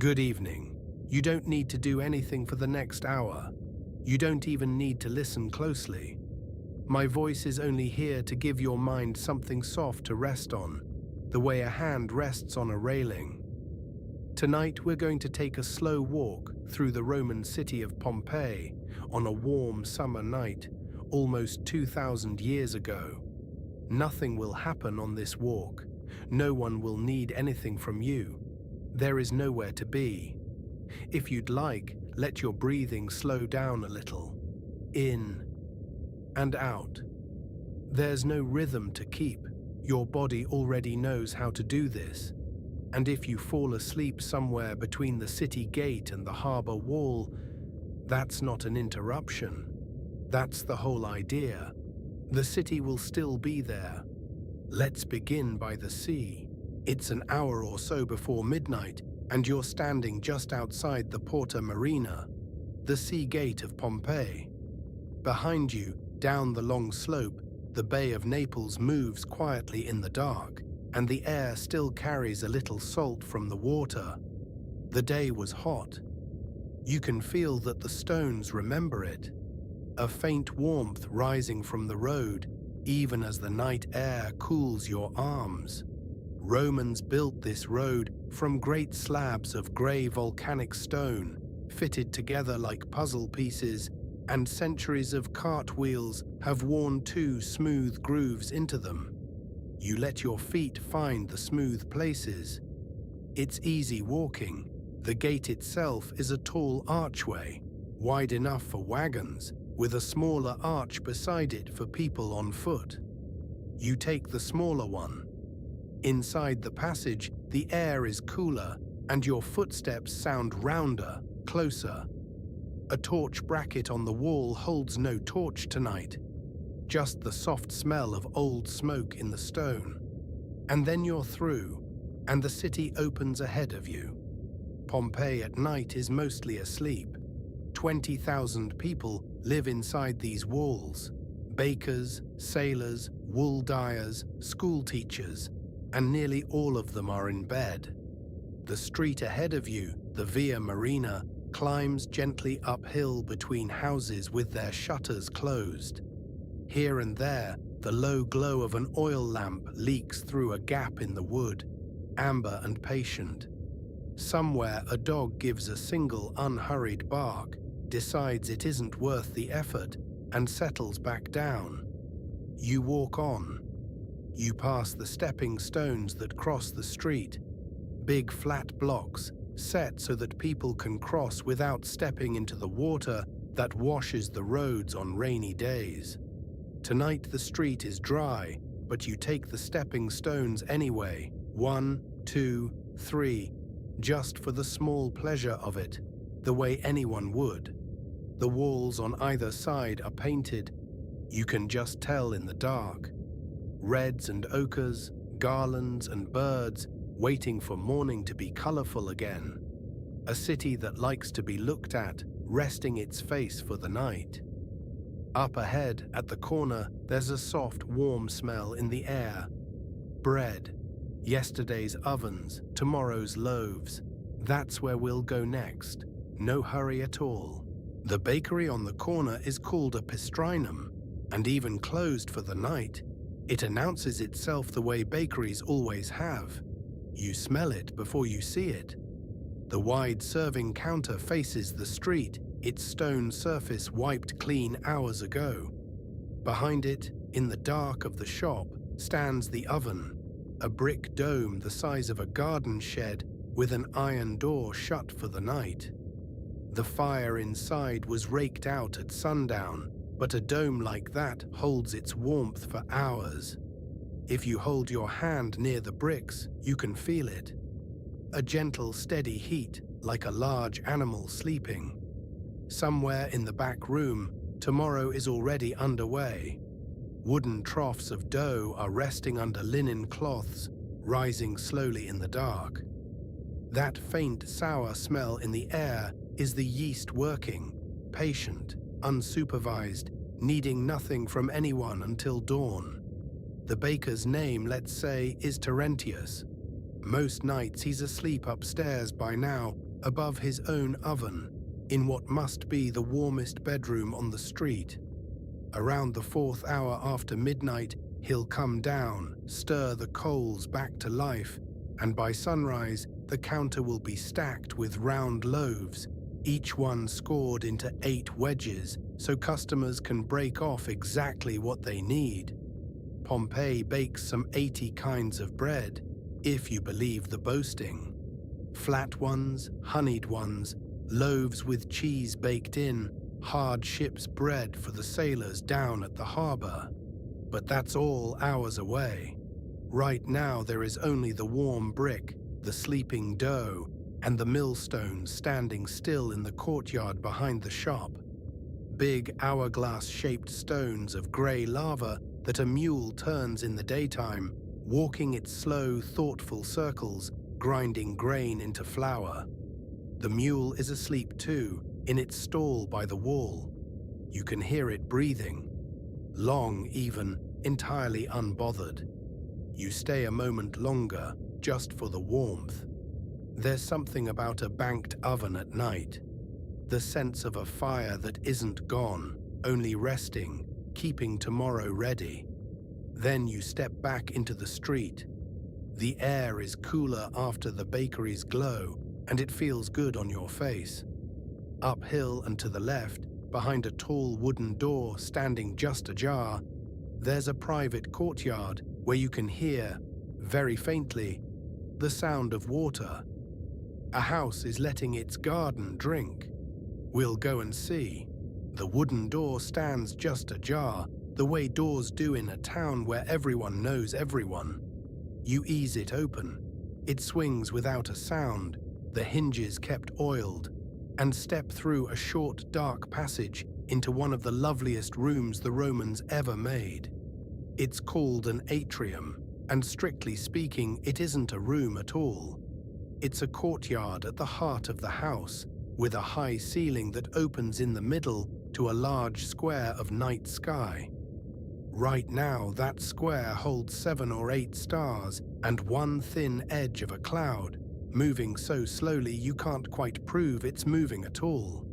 Good evening. You don't need to do anything for the next hour. You don't even need to listen closely. My voice is only here to give your mind something soft to rest on, the way a hand rests on a railing. Tonight we're going to take a slow walk through the Roman city of Pompeii on a warm summer night, almost 2,000 years ago. Nothing will happen on this walk. No one will need anything from you. There is nowhere to be. If you'd like, let your breathing slow down a little. In and out. There's no rhythm to keep. Your body already knows how to do this. And if you fall asleep somewhere between the city gate and the harbor wall, that's not an interruption. That's the whole idea. The city will still be there. Let's begin by the sea. It's an hour or so before midnight, and you're standing just outside the Porta Marina, the sea gate of Pompeii. Behind you, down the long slope, the Bay of Naples moves quietly in the dark, and the air still carries a little salt from the water. The day was hot. You can feel that the stones remember it. A faint warmth rising from the road, even as the night air cools your arms. Romans built this road from great slabs of grey volcanic stone, fitted together like puzzle pieces, and centuries of cartwheels have worn 2 smooth grooves into them. You let your feet find the smooth places. It's easy walking. The gate itself is a tall archway, wide enough for wagons, with a smaller arch beside it for people on foot. You take the smaller one. Inside the passage, the air is cooler, and your footsteps sound rounder, closer. A torch bracket on the wall holds no torch tonight, just the soft smell of old smoke in the stone. And then you're through, and the city opens ahead of you. Pompeii at night is mostly asleep. 20,000 people live inside these walls. Bakers, sailors, wool dyers, school teachers, and nearly all of them are in bed. The street ahead of you, the Via Marina, climbs gently uphill between houses with their shutters closed. Here and there, the low glow of an oil lamp leaks through a gap in the wood, amber and patient. Somewhere a dog gives a single unhurried bark, decides it isn't worth the effort, and settles back down. You walk on. You pass the stepping stones that cross the street, big flat blocks set so that people can cross without stepping into the water that washes the roads on rainy days. Tonight the street is dry, but you take the stepping stones anyway, 1, 2, 3, just for the small pleasure of it, the way anyone would. The walls on either side are painted. You can just tell in the dark. Reds and ochres, garlands and birds, waiting for morning to be colorful again. A city that likes to be looked at, resting its face for the night. Up ahead, at the corner, there's a soft, warm smell in the air. Bread. Yesterday's ovens, tomorrow's loaves. That's where we'll go next. No hurry at all. The bakery on the corner is called a pistrinum, and even closed for the night. It announces itself the way bakeries always have. You smell it before you see it. The wide serving counter faces the street, its stone surface wiped clean hours ago. Behind it, in the dark of the shop, stands the oven, a brick dome the size of a garden shed with an iron door shut for the night. The fire inside was raked out at sundown, but a dome like that holds its warmth for hours. If you hold your hand near the bricks, you can feel it. A gentle, steady heat, like a large animal sleeping. Somewhere in the back room, tomorrow is already underway. Wooden troughs of dough are resting under linen cloths, rising slowly in the dark. That faint, sour smell in the air is the yeast working, patient, unsupervised, needing nothing from anyone until dawn. The baker's name, let's say, is Terentius. Most nights he's asleep upstairs by now, above his own oven, in what must be the warmest bedroom on the street. Around the 4th hour after midnight, he'll come down, stir the coals back to life, and by sunrise, the counter will be stacked with round loaves, each one scored into 8 wedges, so customers can break off exactly what they need. Pompeii bakes some 80 kinds of bread, if you believe the boasting. Flat ones, honeyed ones, loaves with cheese baked in, hard ship's bread for the sailors down at the harbor. But that's all hours away. Right now there is only the warm brick, the sleeping dough, and the millstones standing still in the courtyard behind the shop. Big hourglass-shaped stones of grey lava that a mule turns in the daytime, walking its slow, thoughtful circles, grinding grain into flour. The mule is asleep too, in its stall by the wall. You can hear it breathing. Long even, entirely unbothered. You stay a moment longer, just for the warmth. There's something about a banked oven at night. The sense of a fire that isn't gone, only resting, keeping tomorrow ready. Then you step back into the street. The air is cooler after the bakery's glow, and it feels good on your face. Uphill and to the left, behind a tall wooden door standing just ajar, there's a private courtyard where you can hear, very faintly, the sound of water. A house is letting its garden drink. We'll go and see. The wooden door stands just ajar, the way doors do in a town where everyone knows everyone. You ease it open. It swings without a sound, the hinges kept oiled, and step through a short, dark passage into one of the loveliest rooms the Romans ever made. It's called an atrium, and strictly speaking, it isn't a room at all. It's a courtyard at the heart of the house, with a high ceiling that opens in the middle to a large square of night sky. Right now, that square holds 7 or 8 stars and one thin edge of a cloud, moving so slowly you can't quite prove it's moving at all.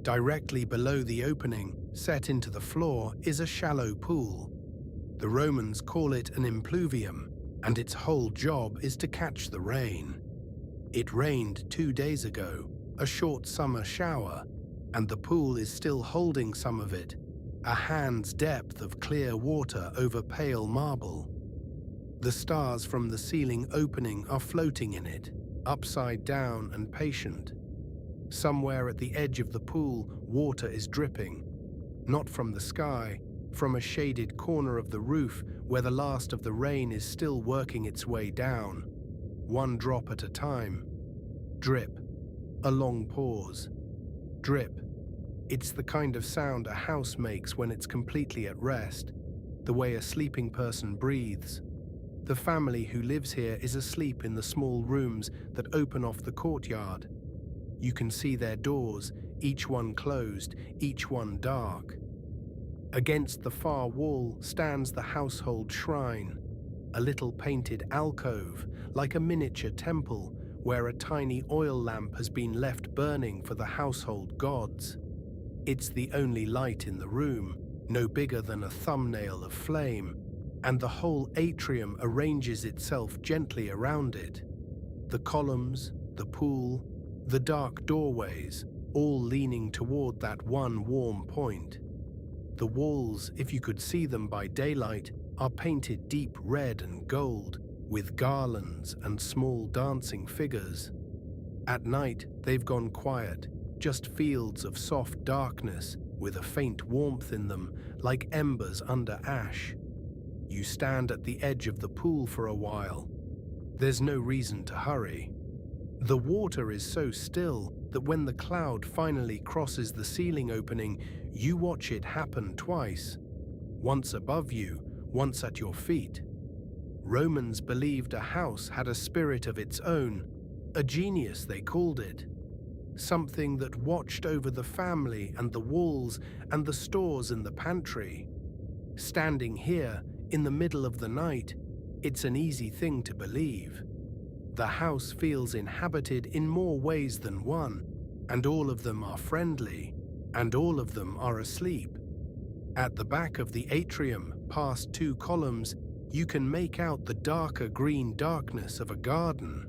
Directly below the opening, set into the floor, is a shallow pool. The Romans call it an impluvium, and its whole job is to catch the rain. It rained 2 days ago, a short summer shower, and the pool is still holding some of it, a hand's depth of clear water over pale marble. The stars from the ceiling opening are floating in it, upside down and patient. Somewhere at the edge of the pool, water is dripping, not from the sky, from a shaded corner of the roof where the last of the rain is still working its way down, one drop at a time. Drip, a long pause. Drip. It's the kind of sound a house makes when it's completely at rest, the way a sleeping person breathes. The family who lives here is asleep in the small rooms that open off the courtyard. You can see their doors, each one closed, each one dark. Against the far wall stands the household shrine, a little painted alcove, like a miniature temple, where a tiny oil lamp has been left burning for the household gods. It's the only light in the room, no bigger than a thumbnail of flame, and the whole atrium arranges itself gently around it. The columns, the pool, the dark doorways, all leaning toward that one warm point. The walls, if you could see them by daylight, are painted deep red and gold, with garlands and small dancing figures. At night, they've gone quiet, just fields of soft darkness with a faint warmth in them, like embers under ash. You stand at the edge of the pool for a while. There's no reason to hurry. The water is so still that when the cloud finally crosses the ceiling opening, you watch it happen twice. Once above you, once at your feet. Romans believed a house had a spirit of its own, a genius they called it. Something that watched over the family and the walls and the stores and the pantry. Standing here, in the middle of the night, it's an easy thing to believe. The house feels inhabited in more ways than one, and all of them are friendly, and all of them are asleep. At the back of the atrium, past 2 columns, you can make out the darker green darkness of a garden.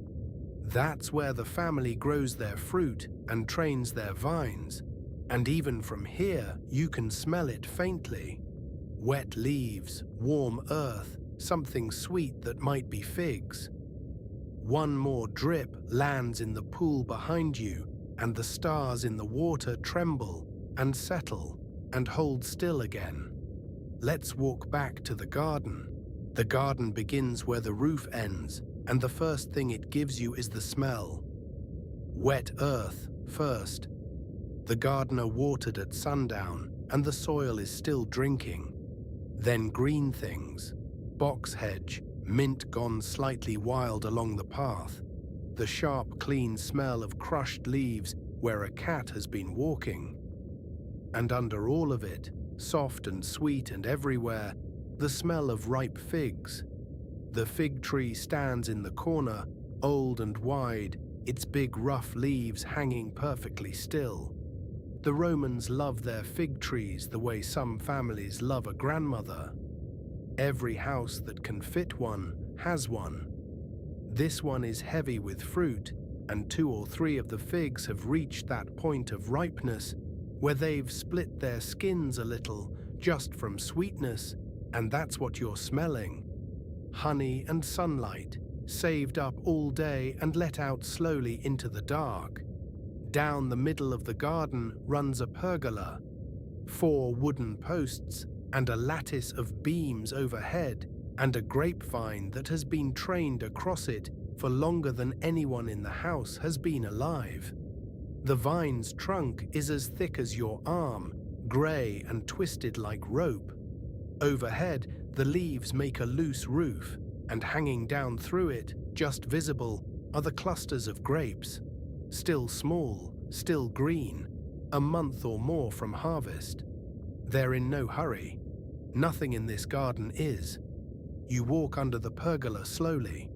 That's where the family grows their fruit and trains their vines, and even from here you can smell it faintly. Wet leaves, warm earth, something sweet that might be figs. One more drip lands in the pool behind you, and the stars in the water tremble and settle and hold still again. Let's walk back to the garden. The garden begins where the roof ends, and the first thing it gives you is the smell. Wet earth first. The gardener watered at sundown, and the soil is still drinking. Then green things, box hedge, mint gone slightly wild along the path, the sharp, clean smell of crushed leaves where a cat has been walking. And under all of it, soft and sweet and everywhere, the smell of ripe figs. The fig tree stands in the corner, old and wide, its big rough leaves hanging perfectly still. The Romans love their fig trees the way some families love a grandmother. Every house that can fit one has one. This one is heavy with fruit, and 2 or 3 of the figs have reached that point of ripeness where they've split their skins a little just from sweetness, and that's what you're smelling. Honey and sunlight, saved up all day and let out slowly into the dark. Down the middle of the garden runs a pergola, 4 wooden posts and a lattice of beams overhead, and a grapevine that has been trained across it for longer than anyone in the house has been alive. The vine's trunk is as thick as your arm, grey and twisted like rope. Overhead, the leaves make a loose roof, and hanging down through it, just visible, are the clusters of grapes. Still small, still green, a month or more from harvest. They're in no hurry. Nothing in this garden is. You walk under the pergola slowly.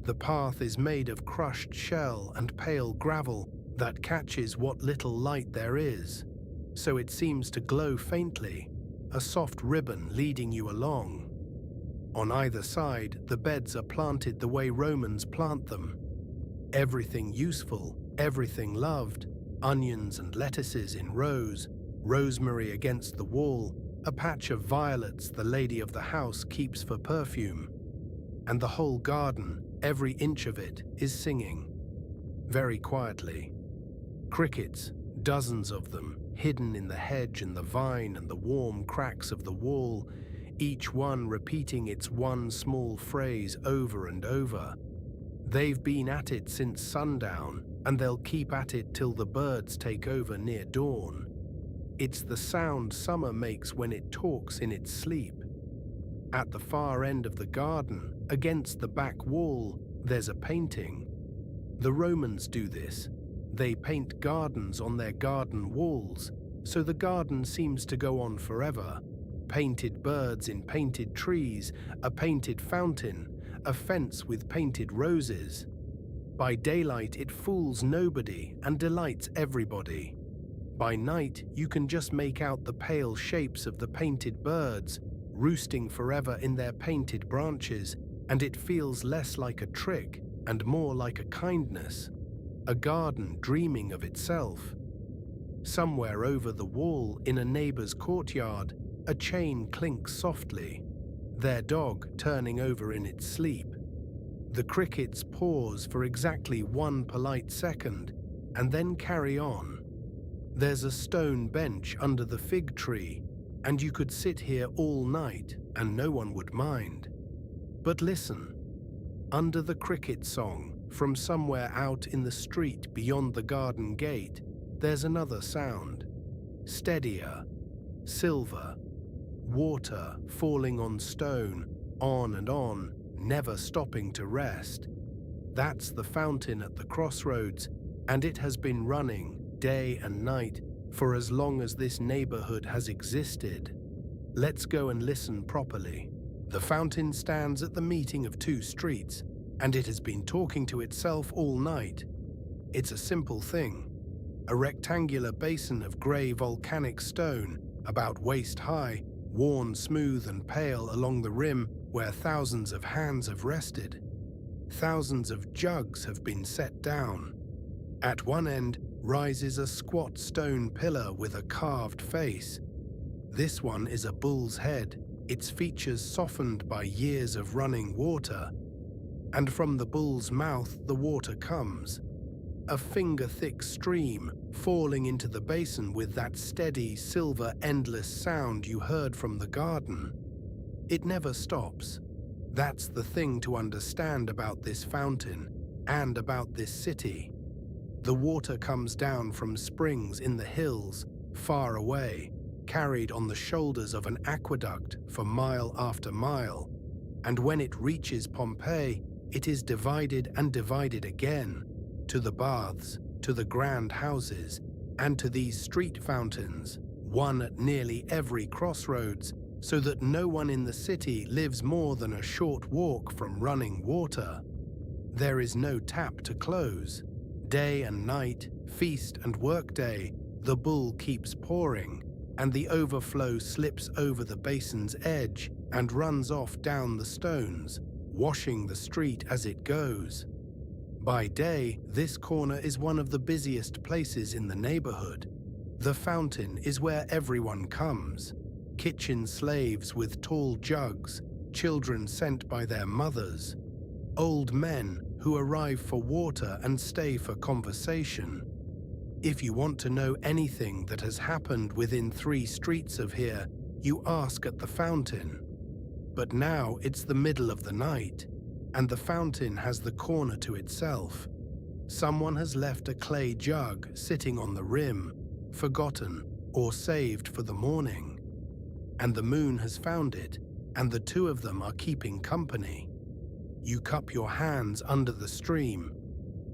The path is made of crushed shell and pale gravel that catches what little light there is, so it seems to glow faintly, a soft ribbon leading you along. On either side, the beds are planted the way Romans plant them. Everything useful, everything loved, onions and lettuces in rows, rosemary against the wall, a patch of violets the lady of the house keeps for perfume. And the whole garden, every inch of it, is singing. Very quietly. Crickets, dozens of them, hidden in the hedge and the vine and the warm cracks of the wall, each one repeating its one small phrase over and over. They've been at it since sundown, and they'll keep at it till the birds take over near dawn. It's the sound summer makes when it talks in its sleep. At the far end of the garden, against the back wall, there's a painting. The Romans do this. They paint gardens on their garden walls, so the garden seems to go on forever. Painted birds in painted trees, a painted fountain, a fence with painted roses. By daylight it fools nobody and delights everybody. By night you can just make out the pale shapes of the painted birds, roosting forever in their painted branches, and it feels less like a trick and more like a kindness, a garden dreaming of itself. Somewhere over the wall in a neighbor's courtyard, a chain clinks softly, their dog turning over in its sleep. The crickets pause for exactly 1 polite second and then carry on. There's a stone bench under the fig tree, and you could sit here all night and no one would mind. But listen, under the cricket song, from somewhere out in the street beyond the garden gate, there's another sound. Steadier, silver, water falling on stone, on and on, never stopping to rest. That's the fountain at the crossroads, and it has been running day and night for as long as this neighborhood has existed. Let's go and listen properly. The fountain stands at the meeting of 2 streets, and it has been talking to itself all night. It's a simple thing. A rectangular basin of grey volcanic stone, about waist high, worn smooth and pale along the rim where thousands of hands have rested. Thousands of jugs have been set down. At one end rises a squat stone pillar with a carved face. This one is a bull's head, its features softened by years of running water. And from the bull's mouth the water comes, a finger-thick stream falling into the basin with that steady, silver, endless sound you heard from the garden. It never stops. That's the thing to understand about this fountain and about this city. The water comes down from springs in the hills, far away, carried on the shoulders of an aqueduct for mile after mile, and when it reaches Pompeii, it is divided and divided again, to the baths, to the grand houses, and to these street fountains, one at nearly every crossroads, so that no one in the city lives more than a short walk from running water. There is no tap to close. Day and night, feast and workday, the bull keeps pouring, and the overflow slips over the basin's edge and runs off down the stones, washing the street as it goes. By day, this corner is one of the busiest places in the neighborhood. The fountain is where everyone comes. Kitchen slaves with tall jugs, children sent by their mothers, old men who arrive for water and stay for conversation. If you want to know anything that has happened within 3 streets of here, you ask at the fountain. But now it's the middle of the night, and the fountain has the corner to itself. Someone has left a clay jug sitting on the rim, forgotten or saved for the morning. And the moon has found it, and the two of them are keeping company. You cup your hands under the stream.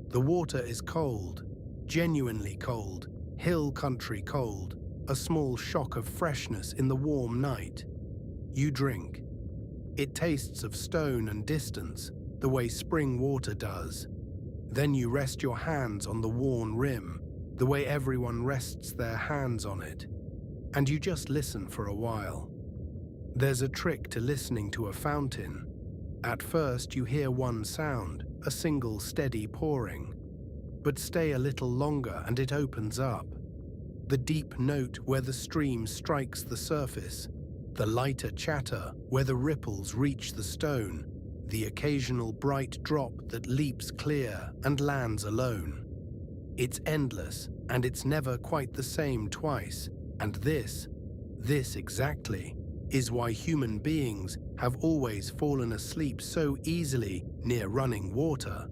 The water is cold, genuinely cold, hill country cold, a small shock of freshness in the warm night. You drink. It tastes of stone and distance, the way spring water does. Then you rest your hands on the worn rim, the way everyone rests their hands on it. And you just listen for a while. There's a trick to listening to a fountain. At first you hear one sound, a single steady pouring. But stay a little longer and it opens up. The deep note where the stream strikes the surface, the lighter chatter where the ripples reach the stone, the occasional bright drop that leaps clear and lands alone. It's endless, and it's never quite the same twice, and this exactly, is why human beings have always fallen asleep so easily near running water.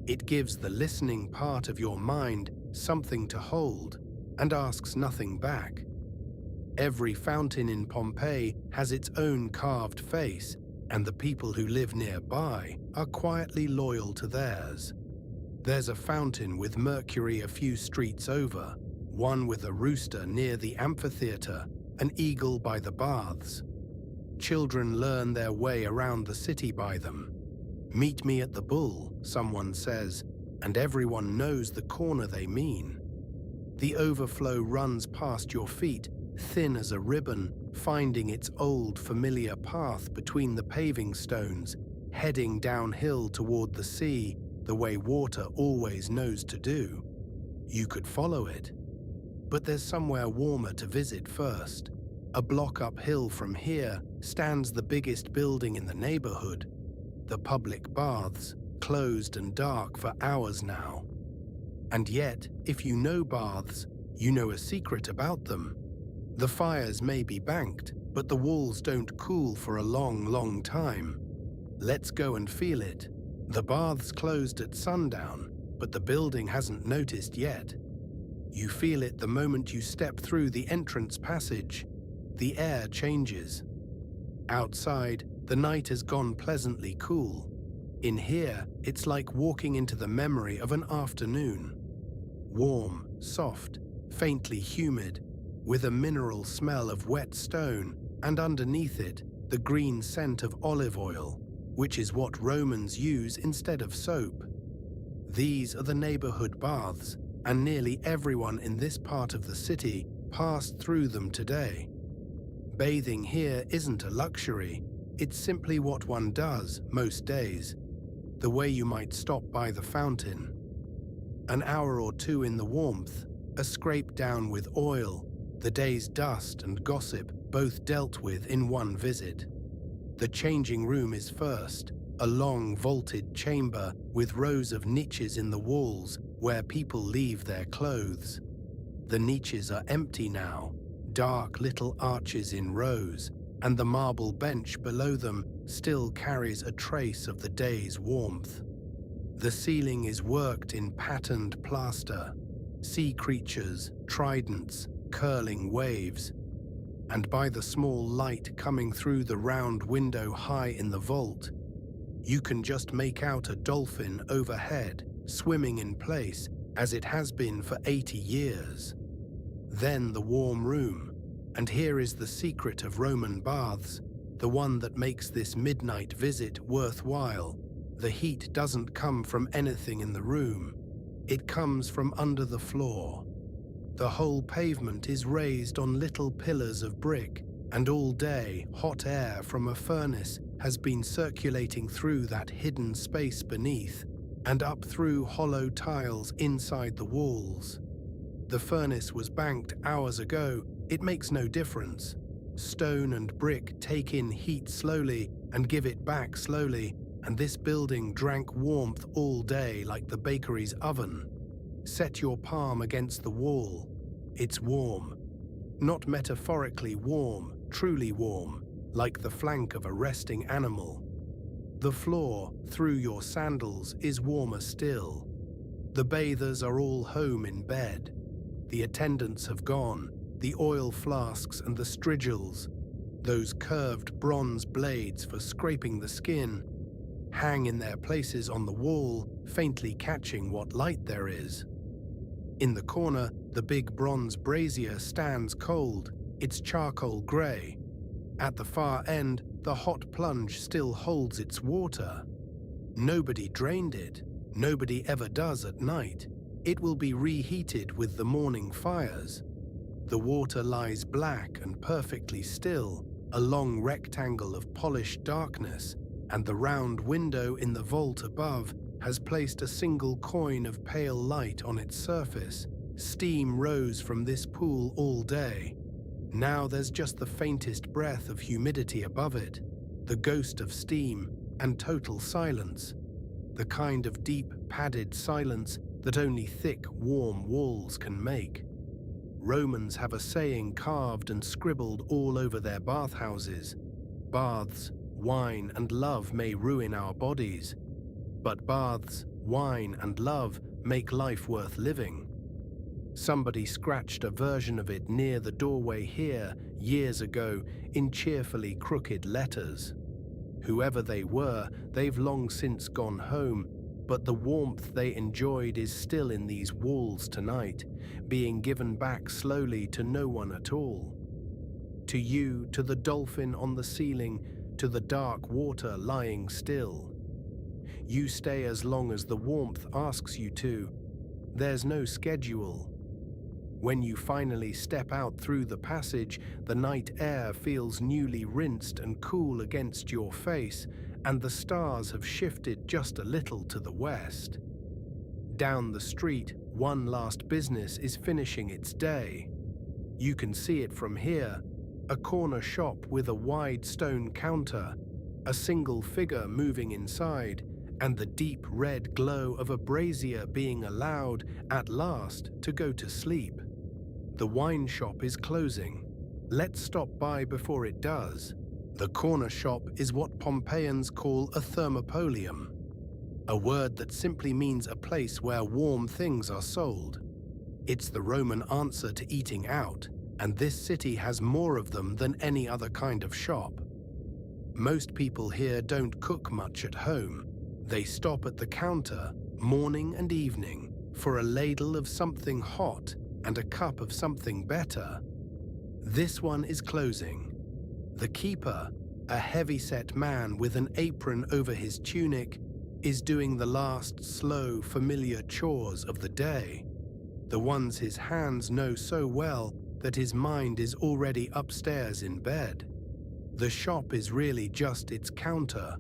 It gives the listening part of your mind something to hold, and asks nothing back. Every fountain in Pompeii has its own carved face, and the people who live nearby are quietly loyal to theirs. There's a fountain with Mercury a few streets over, one with a rooster near the amphitheater, an eagle by the baths. Children learn their way around the city by them. Meet me at the Bull, someone says, and everyone knows the corner they mean. The overflow runs past your feet, thin as a ribbon, finding its old familiar path between the paving stones, heading downhill toward the sea, the way water always knows to do. You could follow it. But there's somewhere warmer to visit first. A block uphill from here stands the biggest building in the neighborhood, the public baths, closed and dark for hours now. And yet, if you know baths, you know a secret about them. The fires may be banked, but the walls don't cool for a long, long time. Let's go and feel it. The baths closed at sundown, but the building hasn't noticed yet. You feel it the moment you step through the entrance passage. The air changes. Outside, the night has gone pleasantly cool. In here, it's like walking into the memory of an afternoon. Warm, soft, faintly humid, with a mineral smell of wet stone, and underneath it, the green scent of olive oil. which is what Romans use instead of soap. These are the neighborhood baths, and nearly everyone in this part of the city passed through them today. Bathing here isn't a luxury, it's simply what one does most days, the way you might stop by the fountain. An hour or two in the warmth, a scrape down with oil, the day's dust and gossip both dealt with in one visit. The changing room is first, a long vaulted chamber with rows of niches in the walls where people leave their clothes. The niches are empty now, dark little arches in rows, and the marble bench below them still carries a trace of the day's warmth. The ceiling is worked in patterned plaster, sea creatures, tridents, curling waves, and by the small light coming through the round window high in the vault, you can just make out a dolphin overhead, swimming in place as it has been for 80 years. Then the warm room, and here is the secret of Roman baths, the one that makes this midnight visit worthwhile. The heat doesn't come from anything in the room, it comes from under the floor. The whole pavement is raised on little pillars of brick, and all day hot air from a furnace has been circulating through that hidden space beneath and up through hollow tiles inside the walls. The furnace was banked hours ago, it makes no difference. Stone and brick take in heat slowly and give it back slowly, and this building drank warmth all day like the bakery's oven. Set your palm against the wall. It's warm. Not metaphorically warm, truly warm, like the flank of a resting animal. The floor, through your sandals, is warmer still. The bathers are all home in bed. The attendants have gone, the oil flasks and the strigils, those curved bronze blades for scraping the skin, hang in their places on the wall, faintly catching what light there is. In the corner, the big bronze brazier stands cold, it's charcoal grey. At the far end, the hot plunge still holds its water. Nobody drained it, nobody ever does at night. It will be reheated with the morning fires. The water lies black and perfectly still, a long rectangle of polished darkness, and the round window in the vault above has placed a single coin of pale light on its surface. Steam rose from this pool all day. Now there's just the faintest breath of humidity above it, the ghost of steam, and total silence. The kind of deep, padded silence that only thick, warm walls can make. Romans have a saying carved and scribbled all over their bathhouses. Baths, wine, and love may ruin our bodies, but baths, wine, and love make life worth living. Somebody scratched a version of it near the doorway here years ago in cheerfully crooked letters. Whoever they were, they've long since gone home, but the warmth they enjoyed is still in these walls tonight, being given back slowly to no one at all. To you, to the dolphin on the ceiling, to the dark water lying still. You stay as long as the warmth asks you to. There's no schedule. When you finally step out through the passage, the night air feels newly rinsed and cool against your face, and the stars have shifted just a little to the west. Down the street, one last business is finishing its day. You can see it from here, a corner shop with a wide stone counter, a single figure moving inside, and the deep red glow of a brazier being allowed, at last, to go to sleep. The wine shop is closing. Let's stop by before it does. The corner shop is what Pompeians call a thermopolium, a word that simply means a place where warm things are sold. It's the Roman answer to eating out, and this city has more of them than any other kind of shop. Most people here don't cook much at home. They stop at the counter, morning and evening, for a ladle of something hot and a cup of something better. This one is closing. The keeper, A heavy-set man with an apron over his tunic is doing the last slow, familiar chores of the day, the ones his hands know so well that his mind is already upstairs in bed. The shop is really just its counter,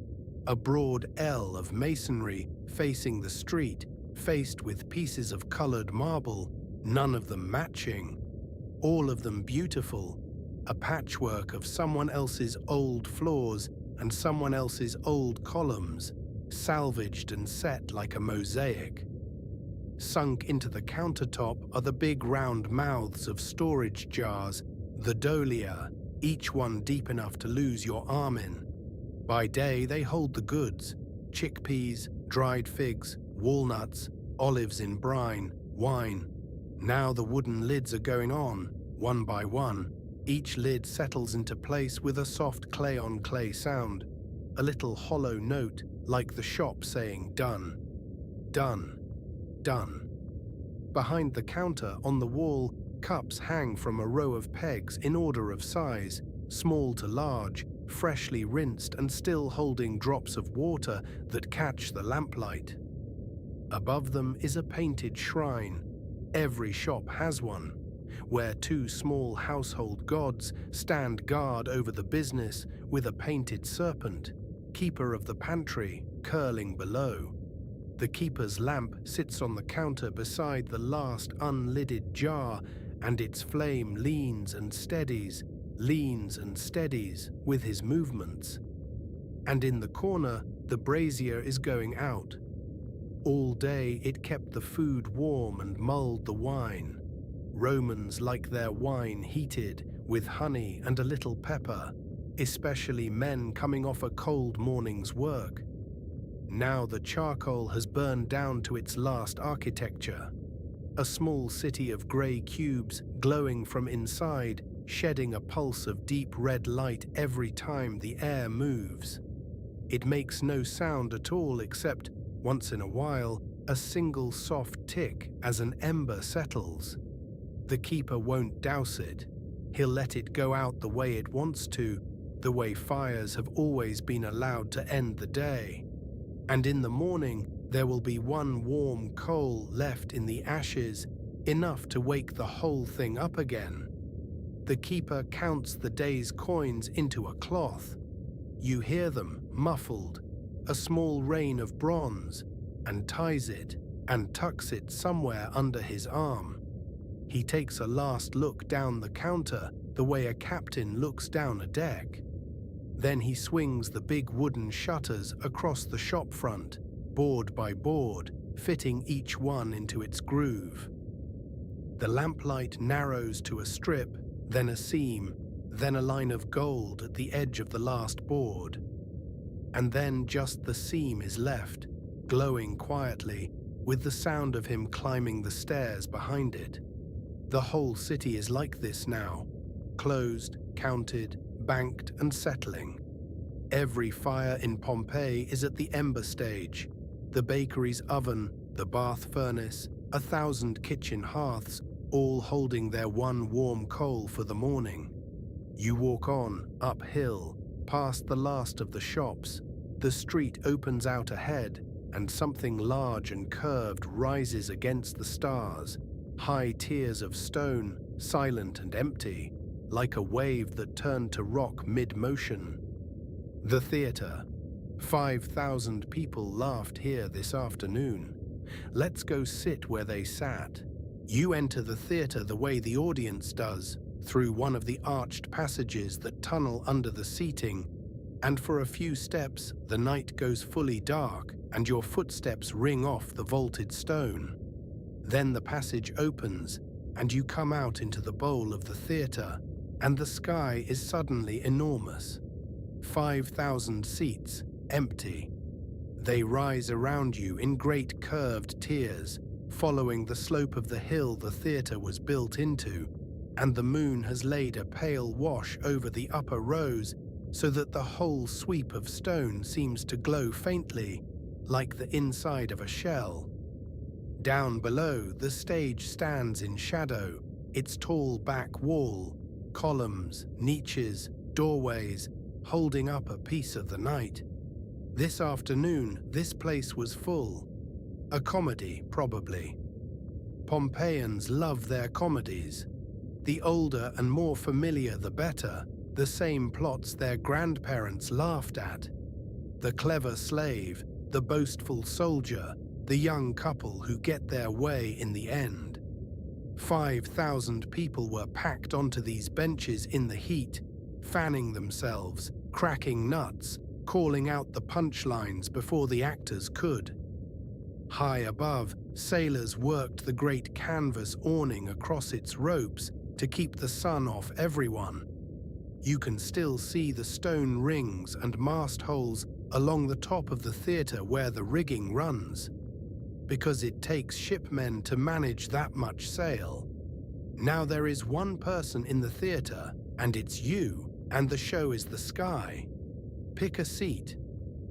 a broad L of masonry facing the street, faced with pieces of colored marble, none of them matching, all of them beautiful, a patchwork of someone else's old floors and someone else's old columns, salvaged and set like a mosaic. Sunk into the countertop are the big round mouths of storage jars, the dolia, each one deep enough to lose your arm in. By day they hold the goods, chickpeas, dried figs, walnuts, olives in brine, wine. Now the wooden lids are going on, one by one. Each lid settles into place with a soft clay-on-clay sound, a little hollow note like the shop saying done, done, done. Behind the counter on the wall, cups hang from a row of pegs in order of size, small to large, freshly rinsed and still holding drops of water that catch the lamplight. Above them is a painted shrine. Every shop has one, where two small household gods stand guard over the business with a painted serpent, keeper of the pantry, curling below. The keeper's lamp sits on the counter beside the last unlidded jar, and its flame leans and steadies with his movements. And in the corner, the brazier is going out. All day it kept the food warm and mulled the wine. Romans like their wine heated with honey and a little pepper, especially men coming off a cold morning's work. Now the charcoal has burned down to its last architecture, a small city of grey cubes glowing from inside, shedding a pulse of deep red light every time the air moves. It makes no sound at all except, once in a while, a single soft tick as an ember settles. The keeper won't douse it. He'll let it go out the way it wants to, the way fires have always been allowed to end the day. And in the morning, there will be one warm coal left in the ashes, enough to wake the whole thing up again. The keeper counts the day's coins into a cloth. You hear them, muffled, a small rain of bronze, and ties it and tucks it somewhere under his arm. He takes a last look down the counter, the way a captain looks down a deck. Then he swings the big wooden shutters across the shop front, board by board, fitting each one into its groove. The lamplight narrows to a strip, then a seam, then a line of gold at the edge of the last board. And then just the seam is left, glowing quietly, with the sound of him climbing the stairs behind it. The whole city is like this now, closed, counted, banked and settling. Every fire in Pompeii is at the ember stage. The bakery's oven, the bath furnace, 1,000 kitchen hearths, all holding their one warm coal for the morning. You walk on, uphill, past the last of the shops. The street opens out ahead, and something large and curved rises against the stars. High tiers of stone, silent and empty, like a wave that turned to rock mid-motion. The theater. 5,000 people laughed here this afternoon. Let's go sit where they sat. You enter the theater the way the audience does, through one of the arched passages that tunnel under the seating, and for a few steps the night goes fully dark and your footsteps ring off the vaulted stone. Then the passage opens, and you come out into the bowl of the theater, and the sky is suddenly enormous. 5,000 seats, empty. They rise around you in great curved tiers, following the slope of the hill the theater was built into, and the moon has laid a pale wash over the upper rows so that the whole sweep of stone seems to glow faintly, like the inside of a shell. Down below, the stage stands in shadow, its tall back wall, columns, niches, doorways, holding up a piece of the night. This afternoon, this place was full. A comedy, probably. Pompeians love their comedies. The older and more familiar the better, the same plots their grandparents laughed at. The clever slave, the boastful soldier, the young couple who get their way in the end. 5,000 people were packed onto these benches in the heat, fanning themselves, cracking nuts, calling out the punchlines before the actors could. High above, sailors worked the great canvas awning across its ropes to keep the sun off everyone. You can still see the stone rings and mast holes along the top of the theatre where the rigging runs, because it takes shipmen to manage that much sail. Now there is one person in the theatre, and it's you, and the show is the sky. Pick a seat,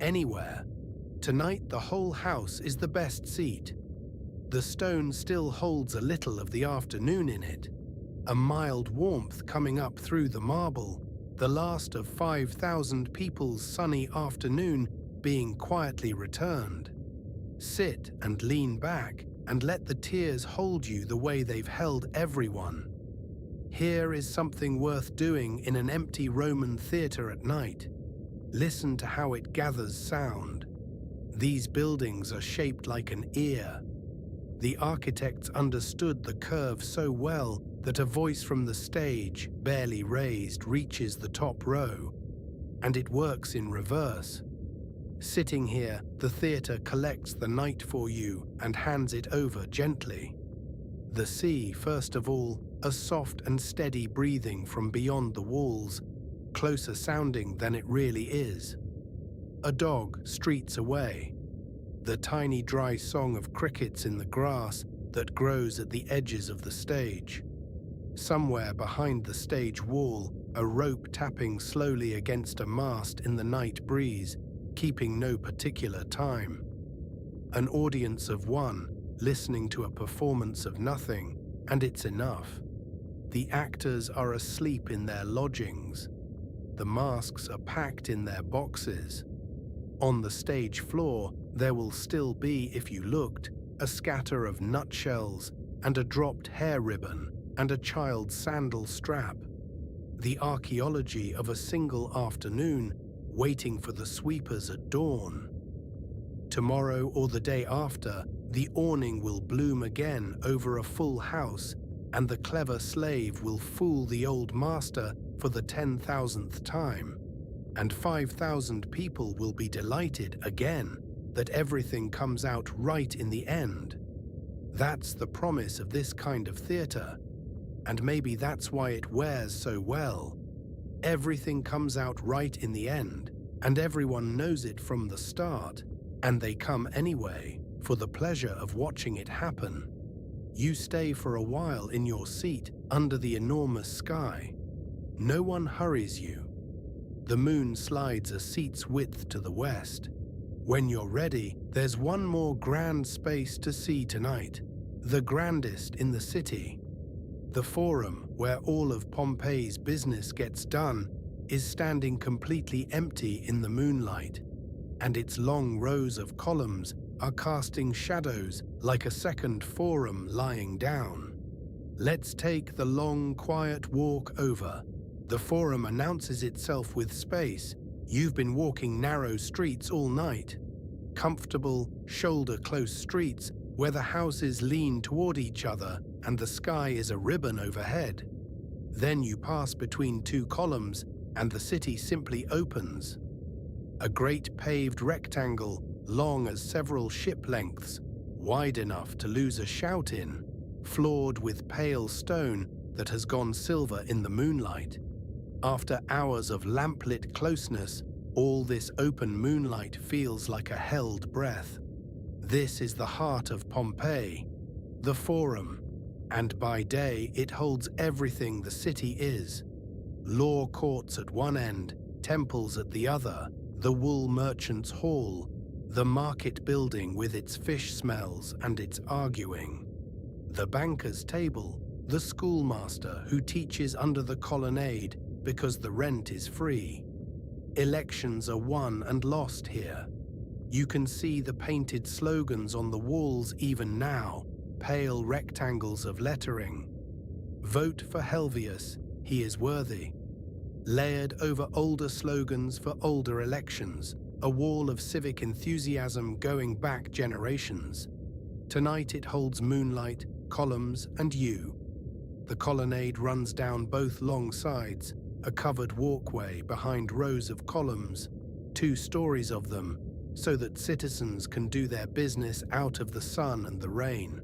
anywhere. Tonight the whole house is the best seat. The stone still holds a little of the afternoon in it, a mild warmth coming up through the marble, the last of 5,000 people's sunny afternoon being quietly returned. Sit and lean back and let the tears hold you the way they've held everyone. Here is something worth doing in an empty Roman theatre at night. Listen to how it gathers sound. These buildings are shaped like an ear. The architects understood the curve so well that a voice from the stage, barely raised, reaches the top row, and it works in reverse. Sitting here, the theatre collects the night for you and hands it over gently. The sea, first of all, a soft and steady breathing from beyond the walls, closer sounding than it really is. A dog streets away. The tiny dry song of crickets in the grass that grows at the edges of the stage. Somewhere behind the stage wall, a rope tapping slowly against a mast in the night breeze, keeping no particular time. An audience of one, listening to a performance of nothing, and it's enough. The actors are asleep in their lodgings. The masks are packed in their boxes. On the stage floor, there will still be, if you looked, a scatter of nutshells and a dropped hair ribbon and a child's sandal strap. The archaeology of a single afternoon waiting for the sweepers at dawn. Tomorrow or the day after, the awning will bloom again over a full house, and the clever slave will fool the old master for the 10,000th time, and 5,000 people will be delighted again that everything comes out right in the end. That's the promise of this kind of theatre, and maybe that's why it wears so well. Everything comes out right in the end, and everyone knows it from the start, and they come anyway for the pleasure of watching it happen. You stay for a while in your seat under the enormous sky. No one hurries you. The moon slides a seat's width to the west. When you're ready, there's one more grand space to see tonight, the grandest in the city. The Forum, where all of Pompeii's business gets done, is standing completely empty in the moonlight, and its long rows of columns are casting shadows like a second Forum lying down. Let's take the long, quiet walk over. The Forum announces itself with space. You've been walking narrow streets all night. Comfortable, shoulder-close streets where the houses lean toward each other and the sky is a ribbon overhead. Then you pass between two columns and the city simply opens. A great paved rectangle, long as several ship lengths, wide enough to lose a shout in, floored with pale stone that has gone silver in the moonlight. After hours of lamplit closeness, all this open moonlight feels like a held breath. This is the heart of Pompeii, the Forum, and by day it holds everything the city is. Law courts at one end, temples at the other, the wool merchants' hall, the market building with its fish smells and its arguing, the banker's table, the schoolmaster who teaches under the colonnade because the rent is free. Elections are won and lost here. You can see the painted slogans on the walls even now, pale rectangles of lettering. Vote for Helvius, he is worthy. Layered over older slogans for older elections, a wall of civic enthusiasm going back generations. Tonight it holds moonlight, columns, and you. The colonnade runs down both long sides, a covered walkway behind rows of columns, 2 stories of them, so that citizens can do their business out of the sun and the rain.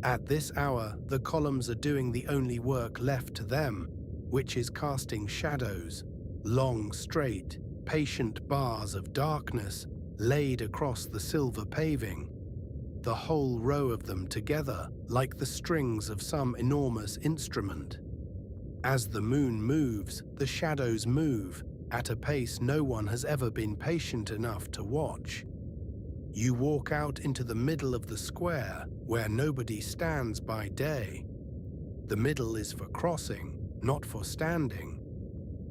At this hour, the columns are doing the only work left to them, which is casting shadows, long, straight, patient bars of darkness laid across the silver paving, the whole row of them together like the strings of some enormous instrument. As the moon moves, the shadows move, at a pace no one has ever been patient enough to watch. You walk out into the middle of the square, where nobody stands by day. The middle is for crossing, not for standing.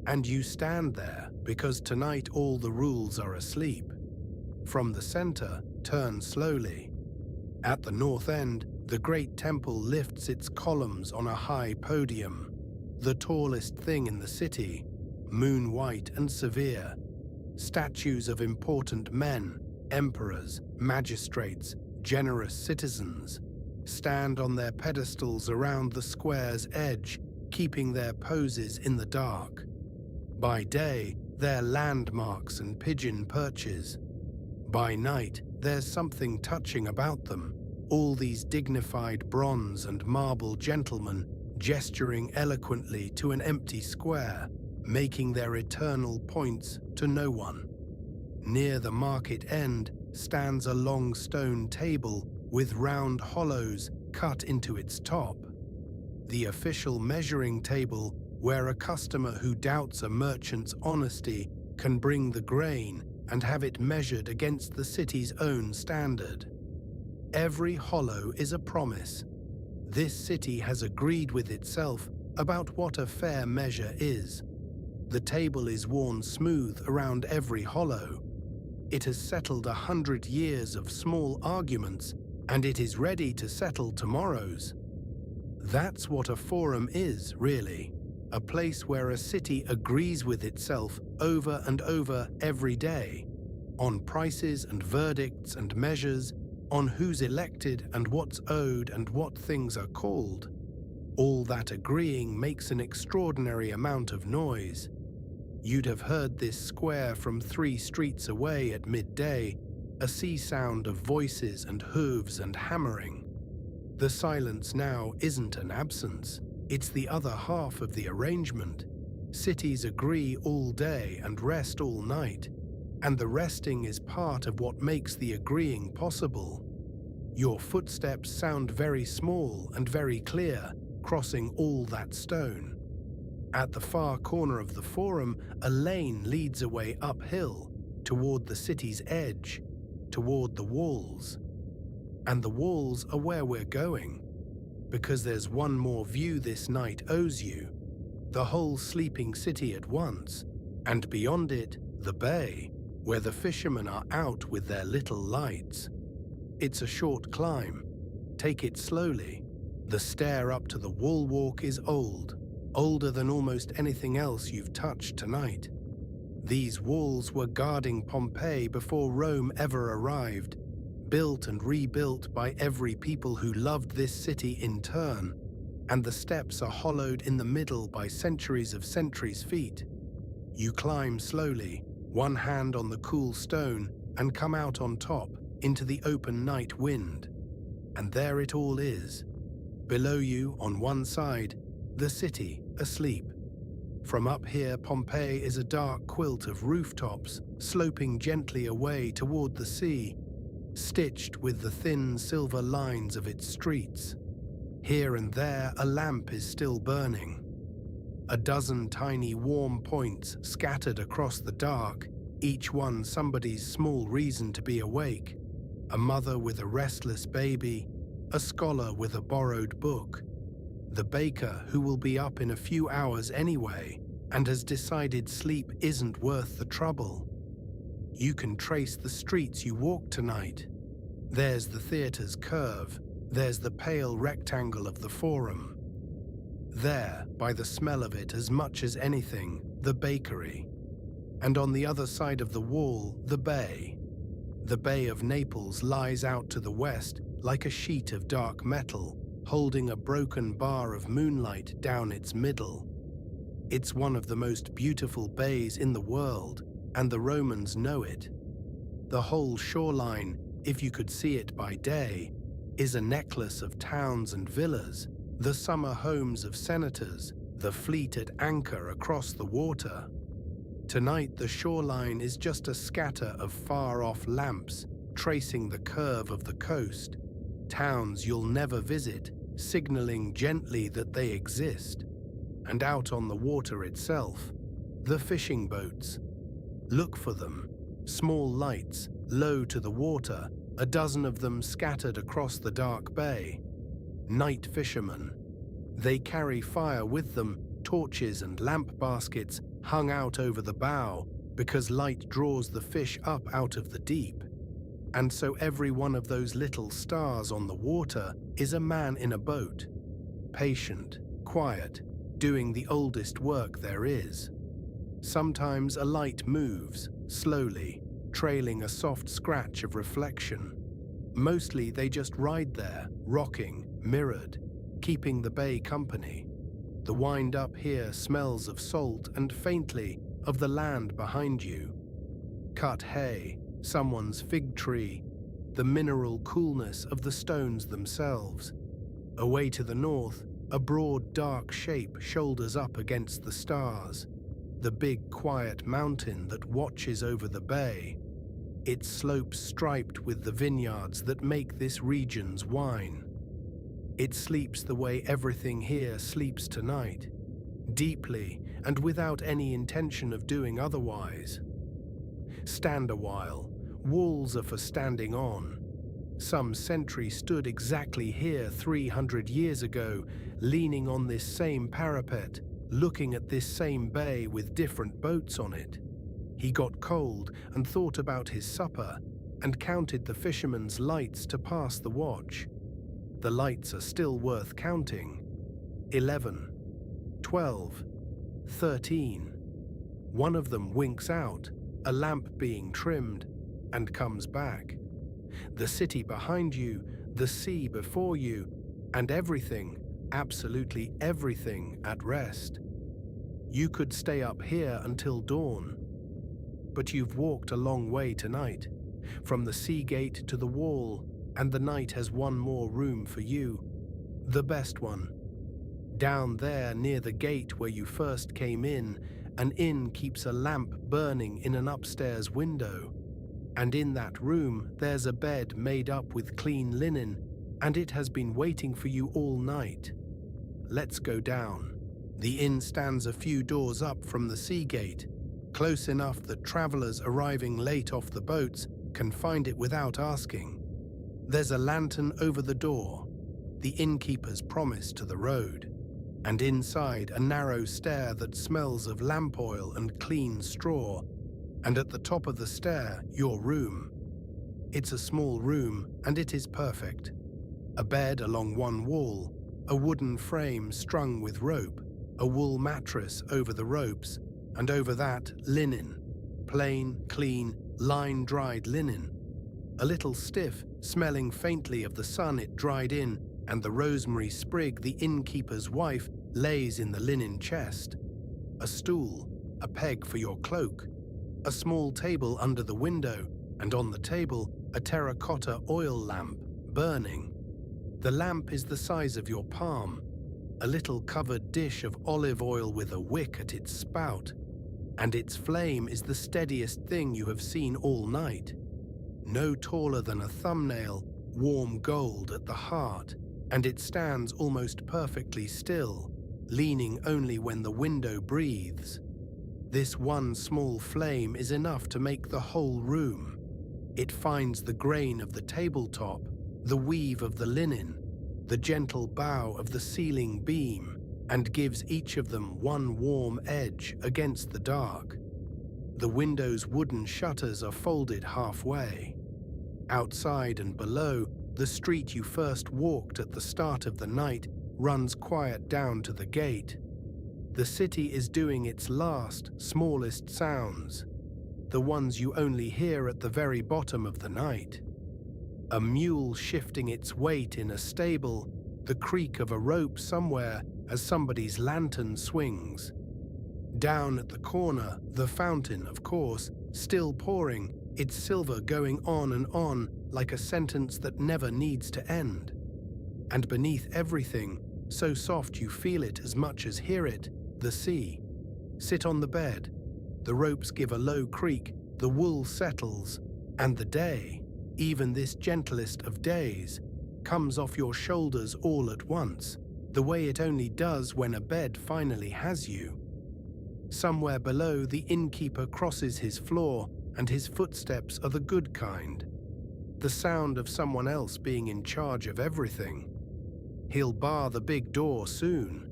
And you stand there because tonight all the rules are asleep. From the center, turn slowly. At the north end, the great temple lifts its columns on a high podium, the tallest thing in the city, moon-white and severe. Statues of important men, emperors, magistrates, generous citizens, stand on their pedestals around the square's edge, keeping their poses in the dark. By day, they're landmarks and pigeon perches. By night, there's something touching about them, all these dignified bronze and marble gentlemen gesturing eloquently to an empty square, making their eternal points to no one. Near the market end stands a long stone table with round hollows cut into its top. The official measuring table where a customer who doubts a merchant's honesty can bring the grain and have it measured against the city's own standard. Every hollow is a promise. This city has agreed with itself about what a fair measure is. The table is worn smooth around every hollow. It has settled 100 years of small arguments, and it is ready to settle tomorrow's. That's what a forum is, really. A place where a city agrees with itself over and over every day, on prices and verdicts and measures, on who's elected and what's owed and what things are called. All that agreeing makes an extraordinary amount of noise. You'd have heard this square from 3 streets away at midday, a sea sound of voices and hooves and hammering. The silence now isn't an absence, it's the other half of the arrangement. Cities agree all day and rest all night, and the resting is part of what makes the agreeing possible. Your footsteps sound very small and very clear, crossing all that stone. At the far corner of the forum, a lane leads away uphill, toward the city's edge, toward the walls. And the walls are where we're going, because there's one more view this night owes you, the whole sleeping city at once, and beyond it, the bay, where the fishermen are out with their little lights. It's a short climb. Take it slowly. The stair up to the wall walk is old, older than almost anything else you've touched tonight. These walls were guarding Pompeii before Rome ever arrived, built and rebuilt by every people who loved this city in turn, and the steps are hollowed in the middle by centuries of centuries' feet. You climb slowly, one hand on the cool stone, and come out on top, into the open night wind. And there it all is. Below you, on one side, the city, asleep. From up here, Pompeii is a dark quilt of rooftops, sloping gently away toward the sea, stitched with the thin silver lines of its streets. Here and there, a lamp is still burning. A dozen tiny warm points scattered across the dark, each one somebody's small reason to be awake. A mother with a restless baby, a scholar with a borrowed book, the baker who will be up in a few hours anyway, and has decided sleep isn't worth the trouble. You can trace the streets you walk tonight. There's the theatre's curve, there's the pale rectangle of the Forum. There, by the smell of it as much as anything, the bakery. And on the other side of the wall, the bay. The Bay of Naples lies out to the west like a sheet of dark metal, holding a broken bar of moonlight down its middle. It's one of the most beautiful bays in the world, and the Romans know it. The whole shoreline, if you could see it by day, is a necklace of towns and villas, the summer homes of senators, the fleet at anchor across the water. Tonight the shoreline is just a scatter of far-off lamps tracing the curve of the coast, towns you'll never visit, signaling gently that they exist. And out on the water itself, the fishing boats. Look for them, small lights, low to the water, a dozen of them scattered across the dark bay. Night fishermen. They carry fire with them, torches and lamp baskets hung out over the bow, because light draws the fish up out of the deep. And so every one of those little stars on the water is a man in a boat, patient, quiet, doing the oldest work there is. Sometimes a light moves, slowly, trailing a soft scratch of reflection. Mostly they just ride there, rocking, mirrored, keeping the bay company. The wind up here smells of salt and faintly of the land behind you. Cut hay, someone's fig tree, the mineral coolness of the stones themselves. Away to the north, a broad dark shape shoulders up against the stars, the big quiet mountain that watches over the bay, its slopes striped with the vineyards that make this region's wine. It sleeps the way everything here sleeps tonight, deeply and without any intention of doing otherwise. Stand a while, walls are for standing on. Some sentry stood exactly here 300 years ago, leaning on this same parapet, looking at this same bay with different boats on it. He got cold and thought about his supper, and counted the fishermen's lights to pass the watch. The lights are still worth counting. 11, 12, 13. One of them winks out, a lamp being trimmed, and comes back. The city behind you, the sea before you, and everything, absolutely everything, at rest. You could stay up here until dawn. But you've walked a long way tonight, from the sea gate to the wall, and the night has one more room for you, the best one. Down there near the gate where you first came in, an inn keeps a lamp burning in an upstairs window. And in that room there's a bed made up with clean linen, and it has been waiting for you all night. Let's go down. The inn stands a few doors up from the sea gate, close enough that travelers arriving late off the boats can find it without asking. There's a lantern over the door, the innkeeper's promise to the road, and inside a narrow stair that smells of lamp oil and clean straw, and at the top of the stair, your room. It's a small room, and it is perfect. A bed along one wall, a wooden frame strung with rope, a wool mattress over the ropes, and over that, linen. Plain, clean, line-dried linen. A little stiff, smelling faintly of the sun it dried in, and the rosemary sprig the innkeeper's wife lays in the linen chest. A stool, a peg for your cloak, a small table under the window, and on the table, a terracotta oil lamp, burning. The lamp is the size of your palm, a little covered dish of olive oil with a wick at its spout, and its flame is the steadiest thing you have seen all night. No taller than a thumbnail, warm gold at the heart, and it stands almost perfectly still, leaning only when the window breathes. This one small flame is enough to make the whole room. It finds the grain of the tabletop, the weave of the linen, the gentle bow of the ceiling beam, and gives each of them one warm edge against the dark. The window's wooden shutters are folded halfway. Outside and below, the street you first walked at the start of the night runs quiet down to the gate. The city is doing its last, smallest sounds, the ones you only hear at the very bottom of the night. A mule shifting its weight in a stable, the creak of a rope somewhere as somebody's lantern swings. Down at the corner, the fountain, of course, still pouring, its silver going on and on like a sentence that never needs to end. And beneath everything, so soft you feel it as much as hear it, the sea. Sit on the bed. The ropes give a low creak, the wool settles, and the day, even this gentlest of days, comes off your shoulders all at once, the way it only does when a bed finally has you. Somewhere below, the innkeeper crosses his floor, and his footsteps are the good kind. The sound of someone else being in charge of everything. He'll bar the big door soon.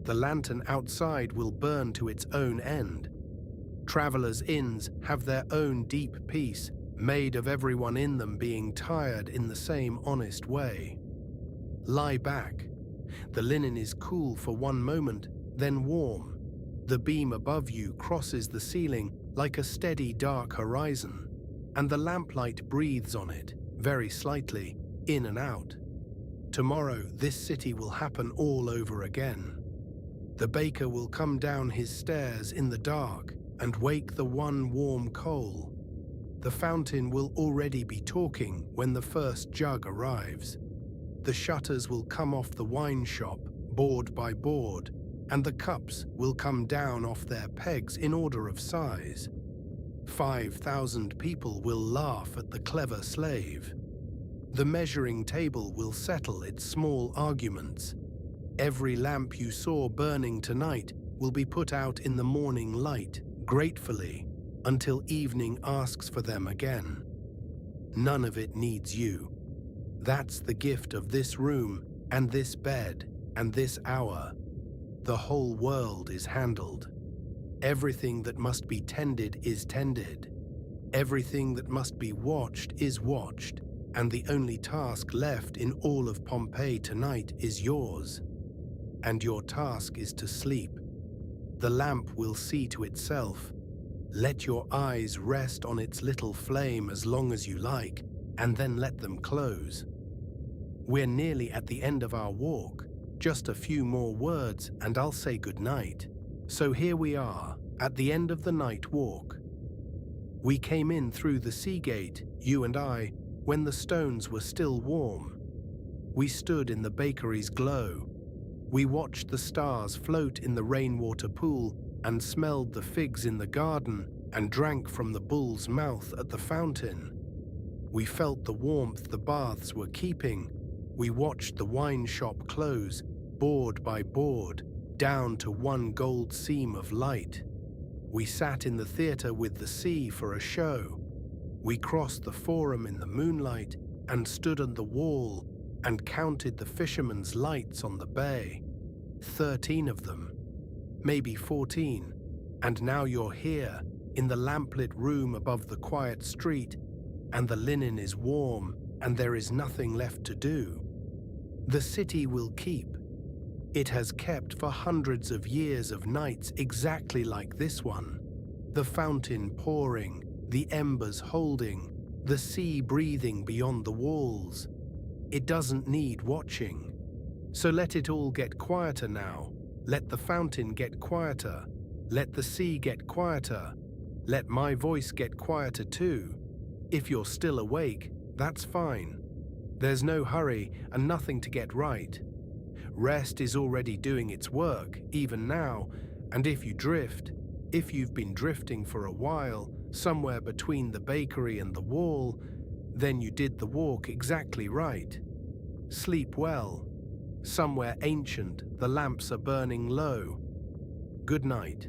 The lantern outside will burn to its own end. Travelers' inns have their own deep peace, made of everyone in them being tired in the same honest way. Lie back. The linen is cool for one moment, then warm. The beam above you crosses the ceiling like a steady dark horizon, and the lamplight breathes on it, very slightly, in and out. Tomorrow, this city will happen all over again. The baker will come down his stairs in the dark and wake the one warm coal. The fountain will already be talking when the first jug arrives. The shutters will come off the wine shop, board by board, and the cups will come down off their pegs in order of size. 5,000 people will laugh at the clever slave. The measuring table will settle its small arguments. Every lamp you saw burning tonight will be put out in the morning light, gratefully, until evening asks for them again. None of it needs you. That's the gift of this room, and this bed, and this hour. The whole world is handled. Everything that must be tended is tended. Everything that must be watched is watched, and the only task left in all of Pompeii tonight is yours. And your task is to sleep. The lamp will see to itself. Let your eyes rest on its little flame as long as you like, and then let them close. We're nearly at the end of our walk. Just a few more words and I'll say goodnight. So here we are, at the end of the night walk. We came in through the sea gate, you and I, when the stones were still warm. We stood in the bakery's glow. We watched the stars float in the rainwater pool and smelled the figs in the garden and drank from the bull's mouth at the fountain. We felt the warmth the baths were keeping. We watched the wine shop close, board by board, down to one gold seam of light. We sat in the theatre with the sea for a show. We crossed the forum in the moonlight and stood on the wall and counted the fishermen's lights on the bay. 13 of them, maybe 14, and now you're here, in the lamplit room above the quiet street, and the linen is warm, and there is nothing left to do. The city will keep. It has kept for hundreds of years of nights exactly like this one. The fountain pouring, the embers holding, the sea breathing beyond the walls. It doesn't need watching. So let it all get quieter now. Let the fountain get quieter. Let the sea get quieter. Let my voice get quieter too. If you're still awake, that's fine. There's no hurry and nothing to get right. Rest is already doing its work, even now, and if you drift, if you've been drifting for a while, somewhere between the bakery and the wall, then you did the walk exactly right. Sleep well. Somewhere ancient, the lamps are burning low. Good night.